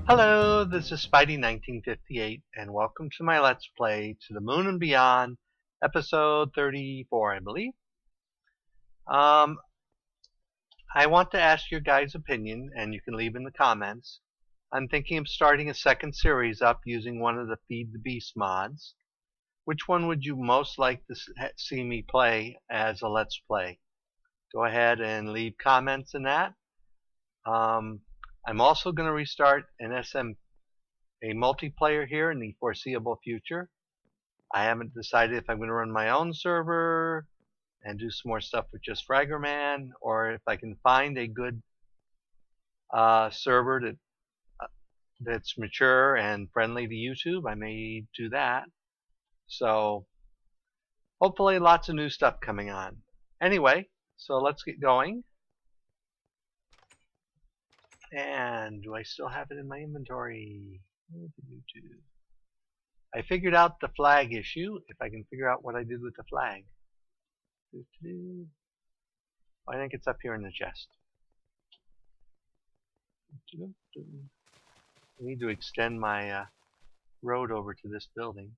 Hello, this is Spidey1958, and welcome to my Let's Play To the Moon and Beyond, episode 34, I believe. I want to ask your guys' opinion, and you can leave in the comments. I'm thinking of starting a second series up using one of the Feed the Beast mods. Which one would you most like to see me play as a Let's Play? Go ahead and leave comments in that. I'm also going to restart a multiplayer here in the foreseeable future. I haven't decided if I'm going to run my own server and do some more stuff with just Fraggerman, or if I can find a good server that's mature and friendly to YouTube, I may do that. So hopefully lots of new stuff coming on. Anyway, so let's get going. And do I still have it in my inventory? I figured out the flag issue, if I can figure out what I did with the flag. I think it's up here in the chest. I need to extend my road over to this building.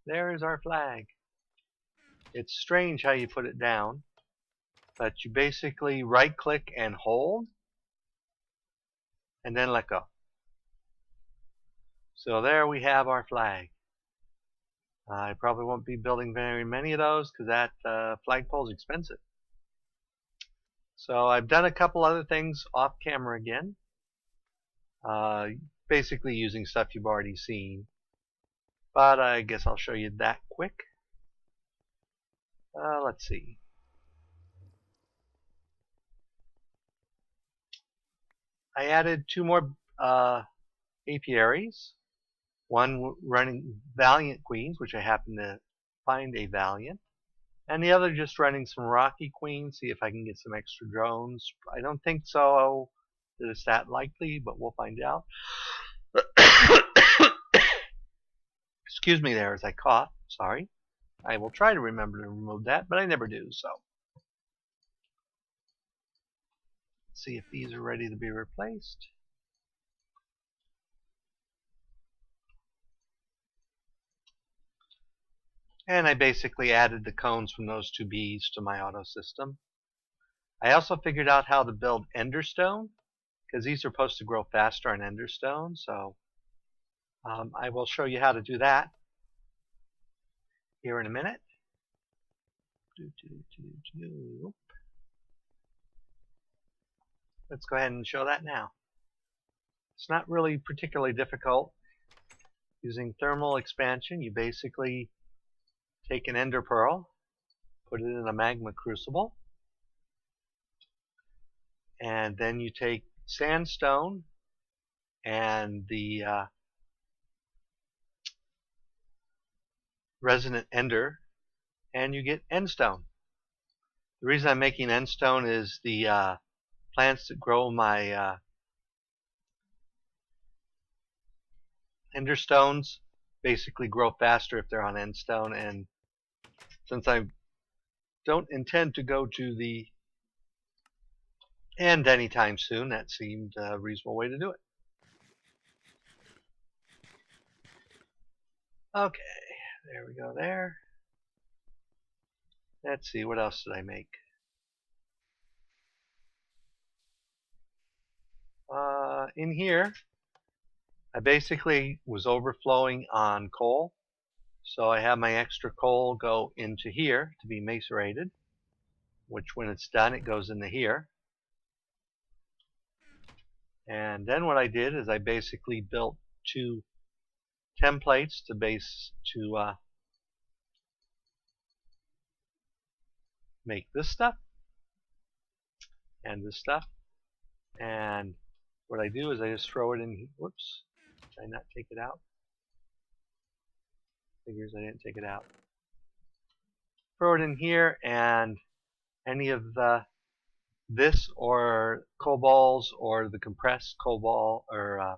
There is our flag. It's strange how you put it down, but you basically right click and hold and then let go. So there we have our flag. I probably won't be building very many of those because that flagpole is expensive. So I've done a couple other things off camera again, basically using stuff you've already seen, but I guess I'll show you that quick. Let's see. I added two more apiaries. One running Valiant Queens, which I happen to find a Valiant, and the other just running some Rocky Queens, see if I can get some extra drones. I don't think so that it's that likely, but we'll find out. Excuse me there as I cough. Sorry. I will try to remember to remove that, but I never do, so. Let's see if these are ready to be replaced. And I basically added the cones from those two bees to my auto system. I also figured out how to build Enderstone, because these are supposed to grow faster on Enderstone, so I will show you how to do that here in a minute. Let's go ahead and show that now. It's not really particularly difficult. Using thermal expansion, you basically take an ender pearl, put it in a magma crucible, and then you take sandstone and the resonant ender, and you get endstone. The reason I'm making endstone is the plants that grow my enderstones basically grow faster if they're on endstone, and since I don't intend to go to the end anytime soon, that seemed a reasonable way to do it. Okay, there we go there. Let's see, what else did I make? In here, I basically was overflowing on coal, so I have my extra coal go into here to be macerated, which when it's done it goes into here. And then what I did is I basically built two templates to make this stuff and this stuff. And what I do is I just throw it in. Whoops, did I not take it out? Figures I didn't take it out. Throw it in here, and any of this or cobalts or the compressed cobalt, or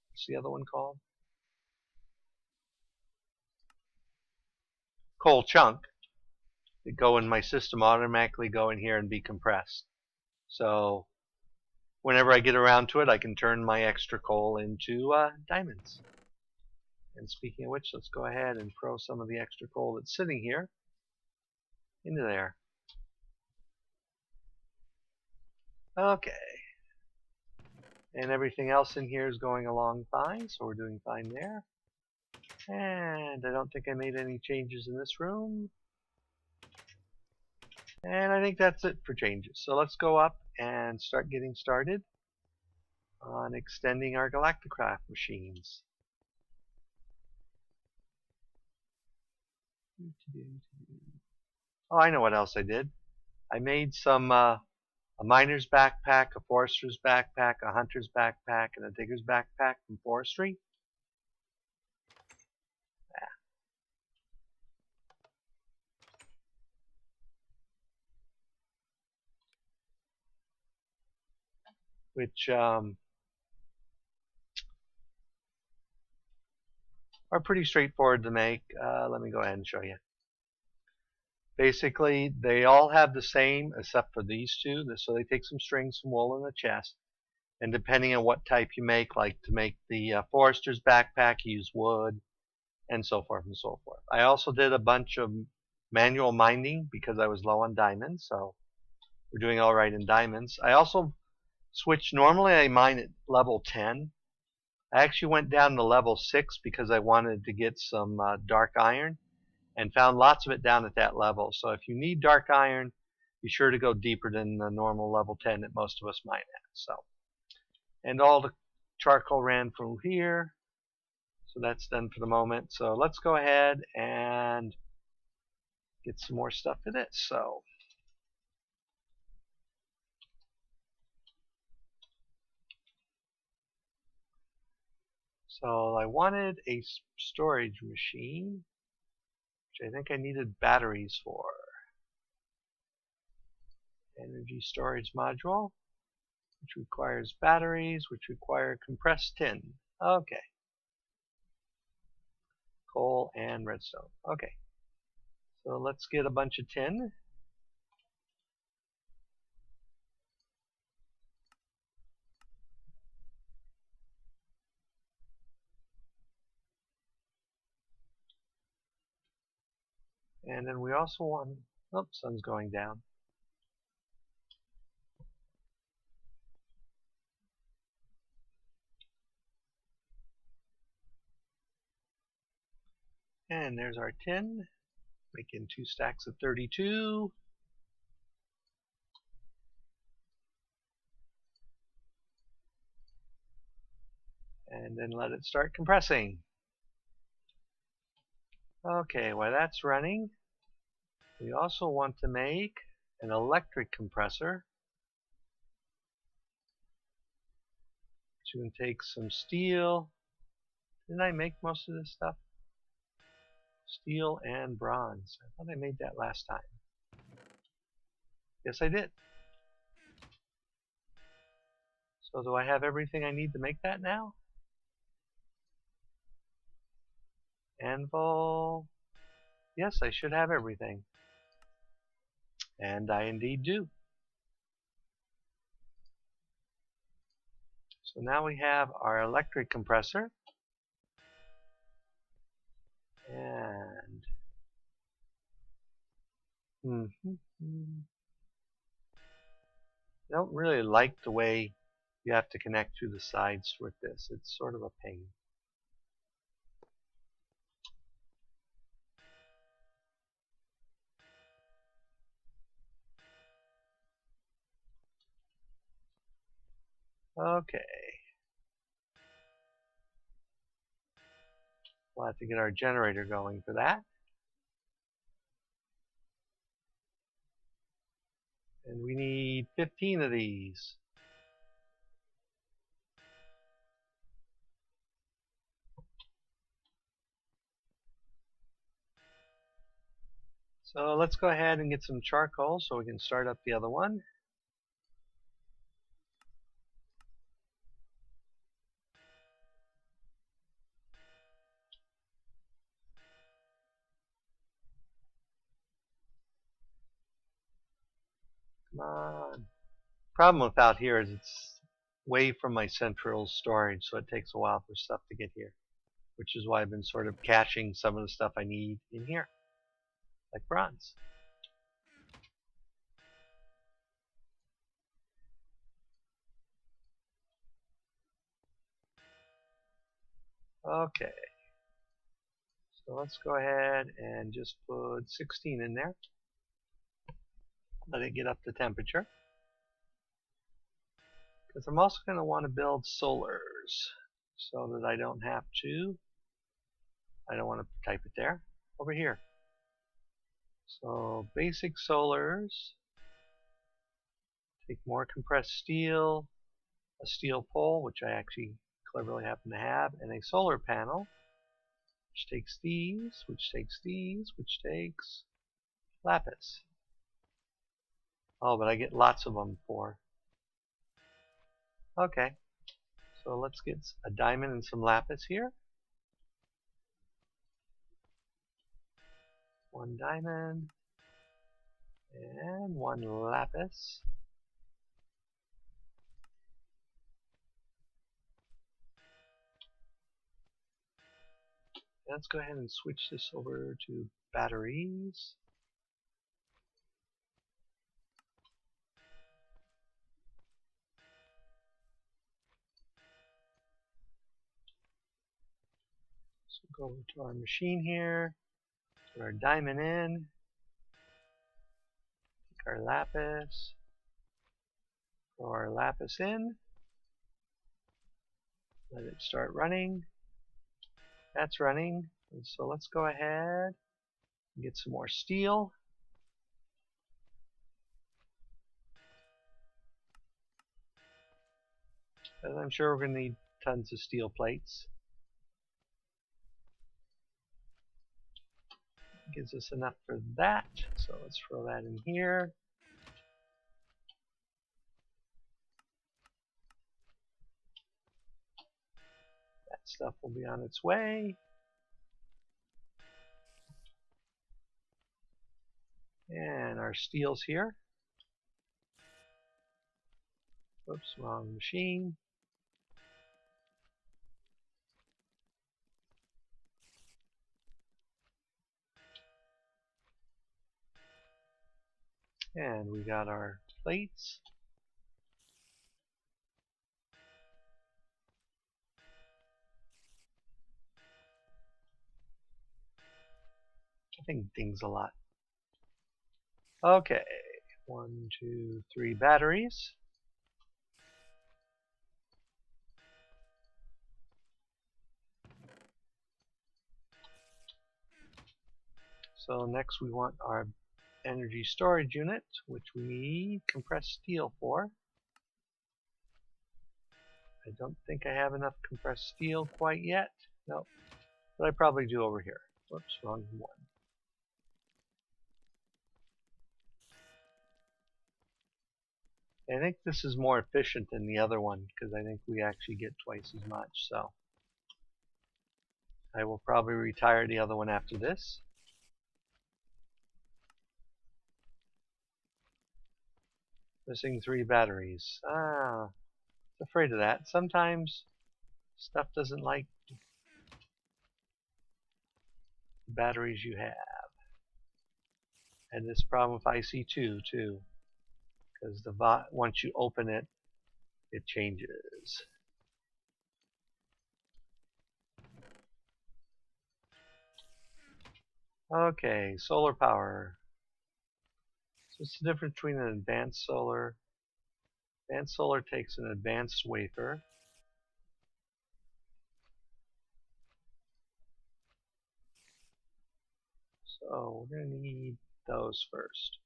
what's the other one called? Coal chunk that go in my system automatically go in here and be compressed. So whenever I get around to it, I can turn my extra coal into diamonds. And speaking of which, let's go ahead and throw some of the extra coal that's sitting here into there. Okay. And everything else in here is going along fine, so we're doing fine there. And I don't think I made any changes in this room. And I think that's it for changes. So let's go up and start getting started on extending our Galaticraft machines. Oh, I know what else I did. I made some a miner's backpack, a forester's backpack, a hunter's backpack, and a digger's backpack from Forestry. Which are pretty straightforward to make. Let me go ahead and show you. Basically, they all have the same except for these two. So they take some strings, some wool, and a chest. And depending on what type you make, like to make the forester's backpack, you use wood, and so forth and so forth. I also did a bunch of manual mining because I was low on diamonds, so we're doing all right in diamonds. I also switched. Normally I mine at level 10. I actually went down to level 6 because I wanted to get some dark iron, and found lots of it down at that level. So if you need dark iron, be sure to go deeper than the normal level 10 that most of us mine at. So, and all the charcoal ran through here. So that's done for the moment. So let's go ahead and get some more stuff to this. So I wanted a storage machine, which I think I needed batteries for. Energy storage module, which requires batteries, which require compressed tin. Okay. Coal and redstone. Okay. So let's get a bunch of tin. And then we also want, oh, sun's going down. And there's our tin, making 2 stacks of 32. And then let it start compressing. Okay, while that's running, we also want to make an electric compressor. So we can take some steel. Didn't I make most of this stuff? Steel and bronze. I thought I made that last time. Yes, I did. So do I have everything I need to make that now? Anvil. Yes, I should have everything. And I indeed do. So now we have our electric compressor. And I don't really like the way you have to connect through the sides with this. It's sort of a pain. Okay. We'll have to get our generator going for that. And we need 15 of these. So let's go ahead and get some charcoal so we can start up the other one. Come on. Problem with out here is it's way from my central storage, so it takes a while for stuff to get here, which is why I've been sort of caching some of the stuff I need in here, like bronze. Okay, so let's go ahead and just put 16 in there. Let it get up to temperature. Because I'm also going to want to build solars so that I don't have to. I don't want to type it there. Over here. So basic solars. Take more compressed steel, a steel pole, which I actually cleverly happen to have, and a solar panel, which takes these, which takes these, which takes lapis. Oh, but I get lots of them for. Okay, so let's get a diamond and some lapis here. One diamond and one lapis. Let's go ahead and switch this over to batteries. So go over to our machine here, put our diamond in, take our lapis, throw our lapis in, let it start running. That's running. And so let's go ahead and get some more steel. And I'm sure we're going to need tons of steel plates. Gives us enough for that. So let's throw that in here. That stuff will be on its way. And our steel's here. Oops, wrong machine. And we got our plates. I think dings a lot. Okay, 1, 2, 3 batteries. So next we want our energy storage unit, which we need compressed steel for. I don't think I have enough compressed steel quite yet. Nope. But I probably do over here. Whoops, wrong one. I think this is more efficient than the other one because I think we actually get twice as much. So I will probably retire the other one after this. Missing 3 batteries. Afraid of that. Sometimes stuff doesn't like the batteries you have. And this problem with IC2 too, because once you open it, it changes. Okay, solar power. So what's the difference between an advanced solar? Advanced solar takes an advanced wafer. So we're going to need those first.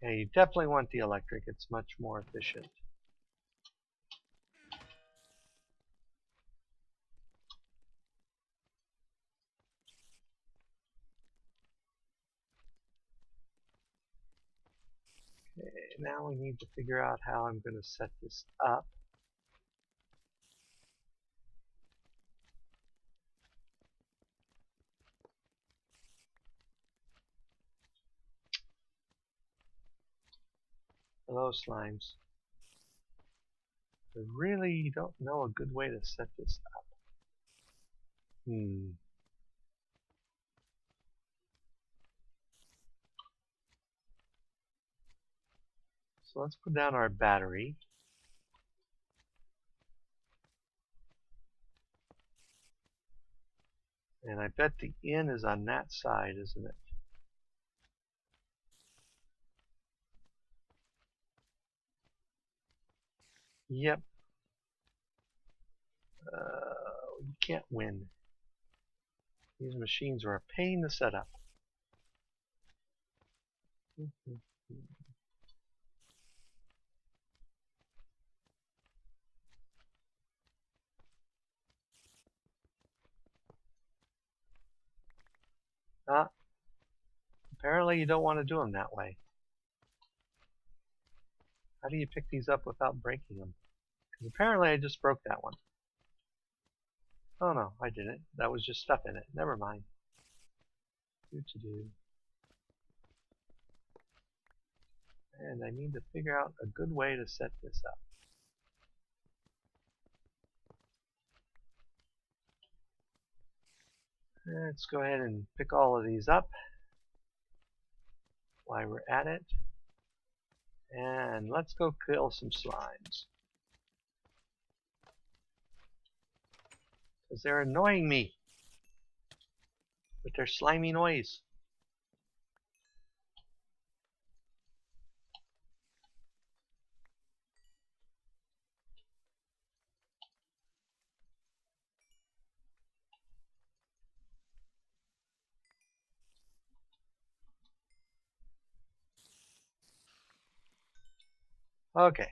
Yeah, you definitely want the electric. It's much more efficient. Okay, now we need to figure out how I'm going to set this up. Hello, slimes. I really don't know a good way to set this up. So let's put down our battery. And I bet the in is on that side, isn't it? Yep. You can't win. These machines are a pain to set up. Apparently you don't want to do them that way. How do you pick these up without breaking them? Because apparently I just broke that one. Oh no, I didn't. That was just stuff in it. Never mind. Do. And I need to figure out a good way to set this up. Let's go ahead and pick all of these up while we're at it. And let's go kill some slimes. Because they're annoying me with their slimy noise. Okay.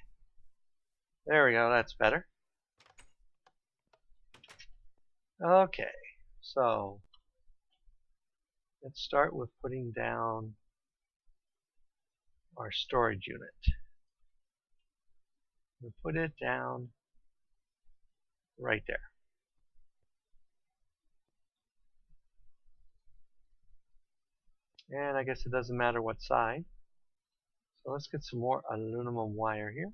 There we go, that's better. Okay, so let's start with putting down our storage unit. We'll put it down right there. And I guess it doesn't matter what side. So let's get some more aluminum wire here.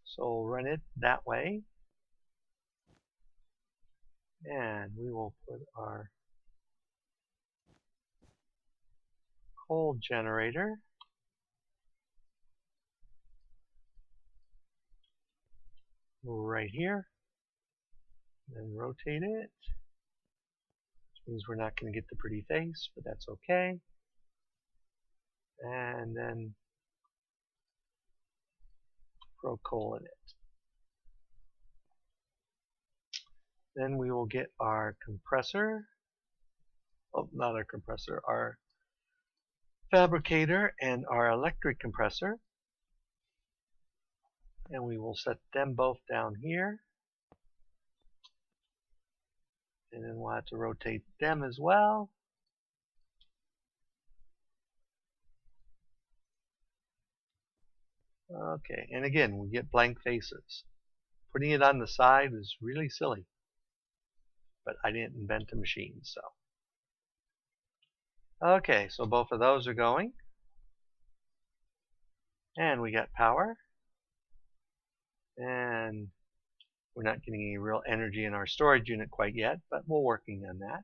So we'll run it that way. And we will put our coal generator right here. And rotate it. Which means we're not going to get the pretty face, but that's okay. And then throw coal in it. Then we will get our compressor. Oh, not our compressor, our fabricator and our electric compressor. And we will set them both down here. And then we'll have to rotate them as well. Okay, and again, we get blank faces. Putting it on the side is really silly. But I didn't invent a machine, so. Okay, so both of those are going. And we got power. And we're not getting any real energy in our storage unit quite yet, but we're working on that.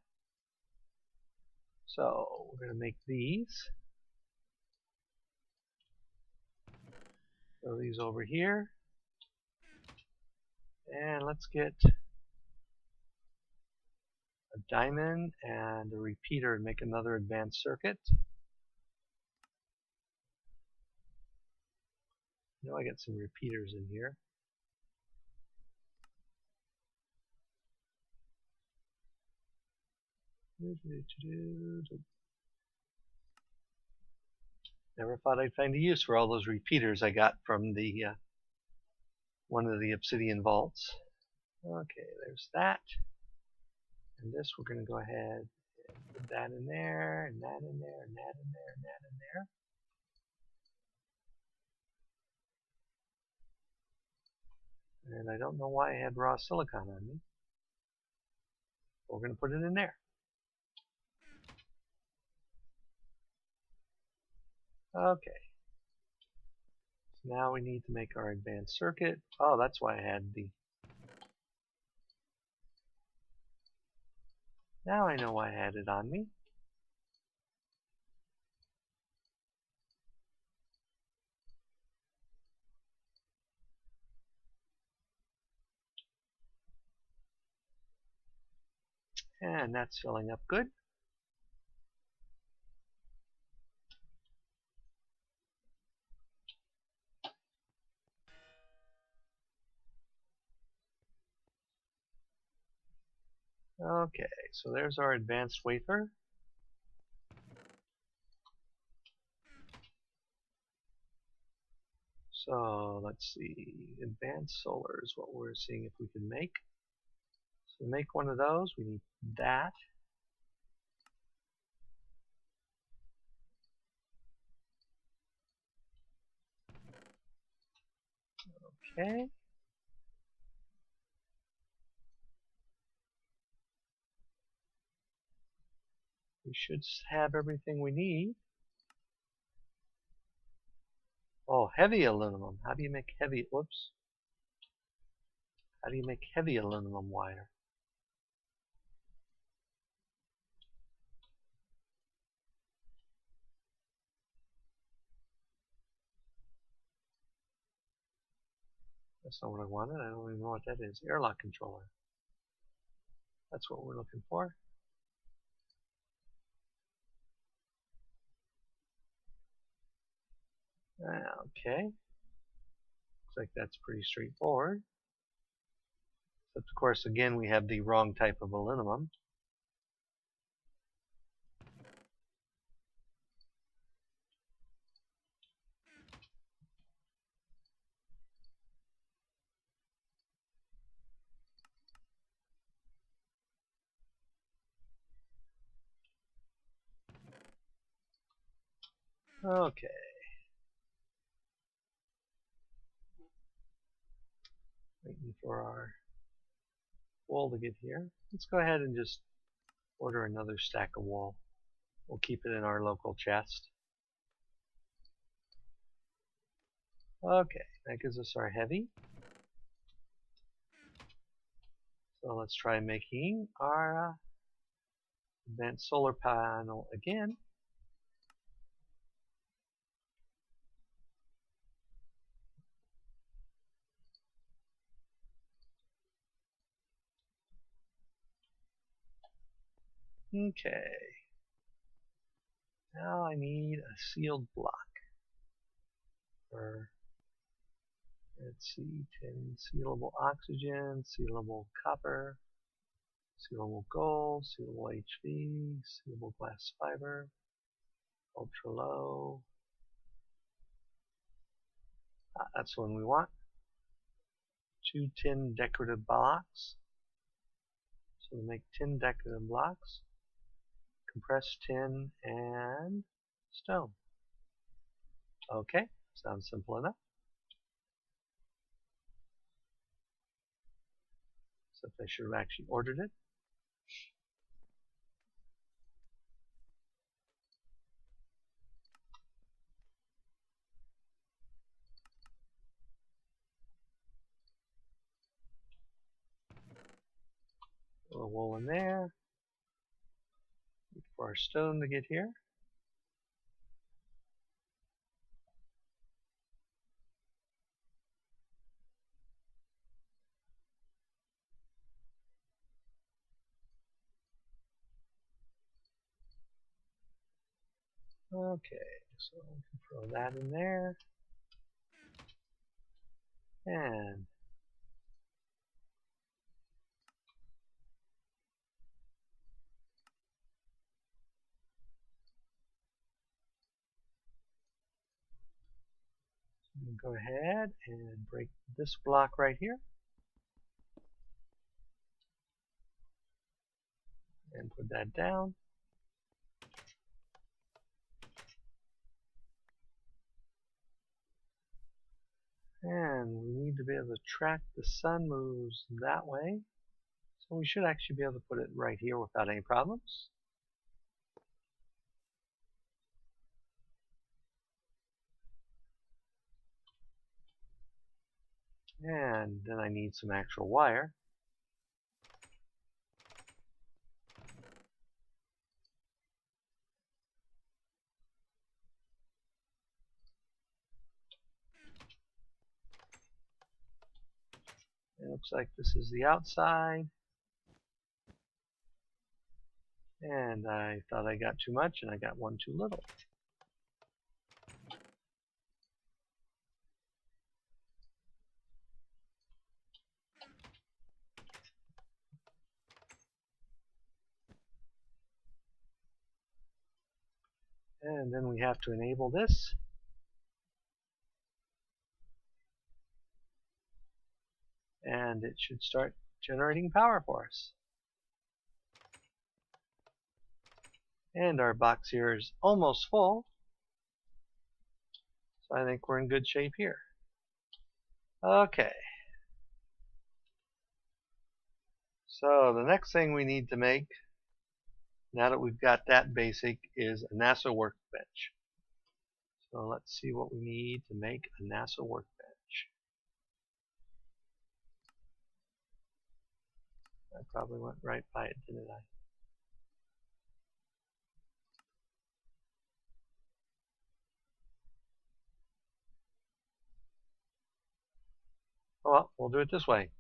So we're going to make these. Throw these over here. And let's get a diamond and a repeater and make another advanced circuit. I know I got some repeaters in here. Never thought I'd find a use for all those repeaters I got from the one of the obsidian vaults. Okay, there's that. And this we're going to go ahead and put that in there, and that in there, and that in there, and that in there. And I don't know why I had raw silicon on me. We're going to put it in there. Okay. So now we need to make our advanced circuit. Oh, that's why I had the... Now I know why I had it on me. And that's filling up good. Okay, so there's our advanced wafer. So let's see, advanced solar is what we're seeing if we can make. So to make one of those, we need that. Okay. We should have everything we need. Oh, heavy aluminum. How do you make heavy, whoops. How do you make heavy aluminum wire? That's not what I wanted. I don't even know what that is. Airlock controller. That's what we're looking for. Okay. Looks like that's pretty straightforward. Except of course again we have the wrong type of aluminum. Okay. Waiting for our wool to get here. Let's go ahead and just order another stack of wool. We'll keep it in our local chest. Okay, that gives us our heavy. So let's try making our advanced solar panel again. Okay. Now I need a sealed block. For, let's see, tin sealable oxygen, sealable copper, sealable gold, sealable HV, sealable glass fiber, ultra low. That's the one we want. 2 tin decorative blocks. So we make tin decorative blocks, compressed tin, and stone. Okay, sounds simple enough. Except I should have actually ordered it. A little wool in there. Wait for our stone to get here. Okay, so we can throw that in there. And Go ahead and break this block right here. And put that down. And we need to be able to track the sun moves that way. So we should actually be able to put it right here without any problems. And then I need some actual wire. It looks like this is the outside. And I thought I got too much and I got one too little. And then we have to enable this. And it should start generating power for us. And our box here is almost full. So I think we're in good shape here. Okay. So the next thing we need to make, now that we've got that basic, is a NASA workbench. So let's see what we need to make a NASA workbench. I probably went right by it, didn't I? Oh, well, we'll do it this way.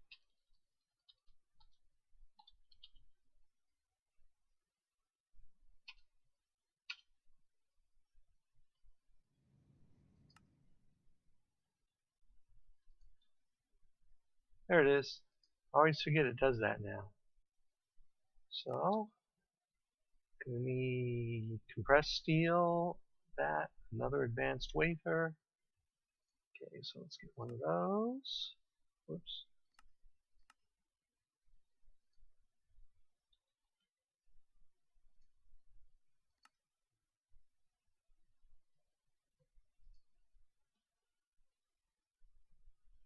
There it is. I always forget it does that now. So, gonna need compressed steel, that, another advanced wafer. Okay, so let's get one of those. Whoops.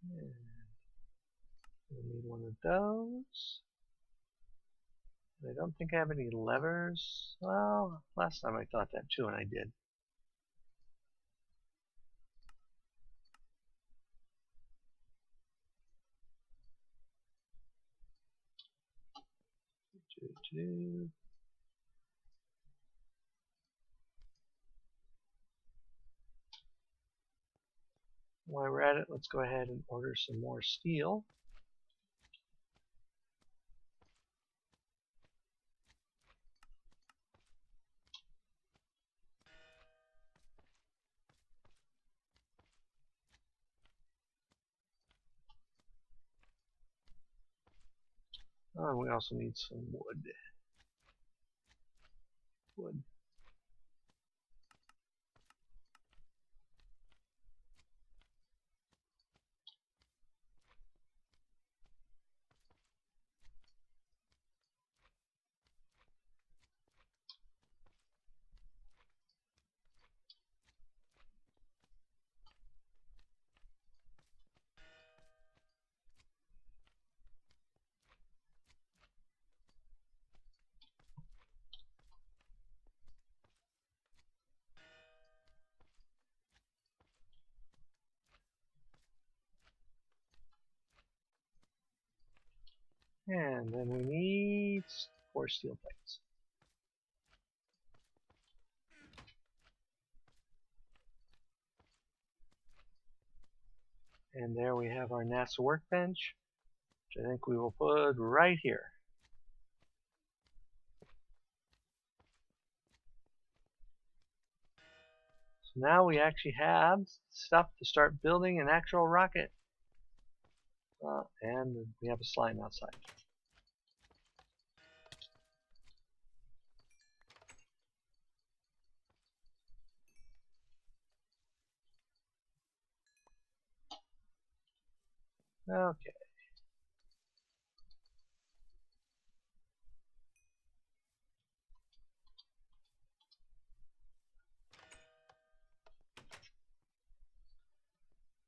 And we'll need one of those. I don't think I have any levers. Well, last time I thought that too, and I did. While we're at it, let's go ahead and order some more steel. Oh, and we also need some wood. And then we need 4 steel plates. And there we have our NASA workbench, which I think we will put right here. So now we actually have stuff to start building an actual rocket. And we have a slime outside. Okay.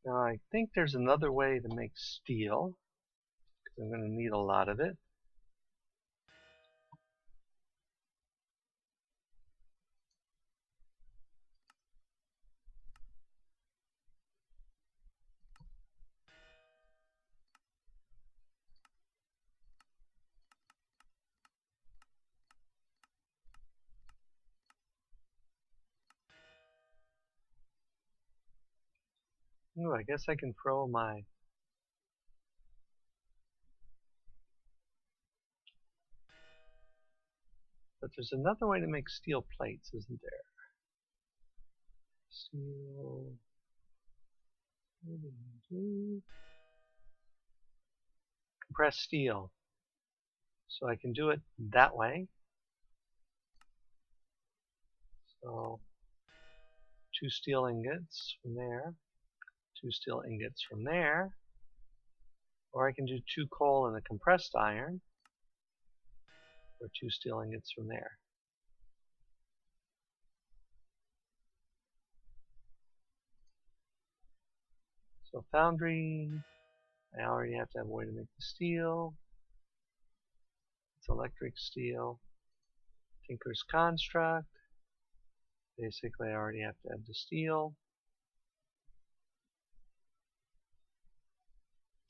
Now I think there's another way to make steel, because I'm going to need a lot of it. Ooh, I guess I can throw my... But there's another way to make steel plates, isn't there? Steel... Compressed steel. So I can do it that way. So 2 steel ingots from there, 2 steel ingots from there, or I can do 2 coal and a compressed iron, or 2 steel ingots from there. So Foundry, I already have to have a way to make the steel. It's electric steel. Tinker's Construct. Basically, I already have to have the steel.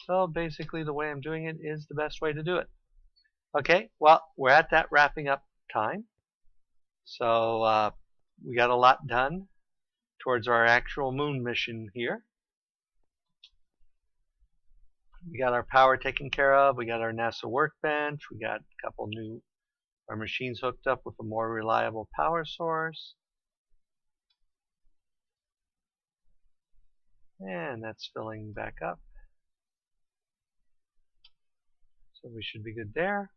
So basically, the way I'm doing it is the best way to do it. Okay, well, we're at that wrapping up time. So we got a lot done towards our actual moon mission here. We got our power taken care of. We got our NASA workbench. We got a couple new our machines hooked up with a more reliable power source. And that's filling back up. So we should be good there.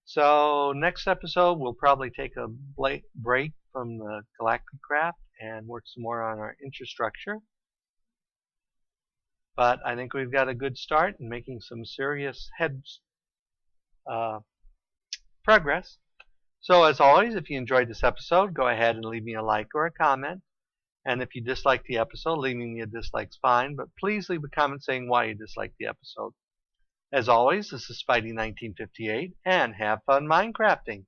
So next episode we'll probably take a break from the Galaticraft and work some more on our infrastructure. But I think we've got a good start in making some serious progress. So as always, if you enjoyed this episode, go ahead and leave me a like or a comment. And if you dislike the episode, leaving me a dislike's fine, but please leave a comment saying why you disliked the episode. As always, this is Spidey1958, and have fun Minecrafting!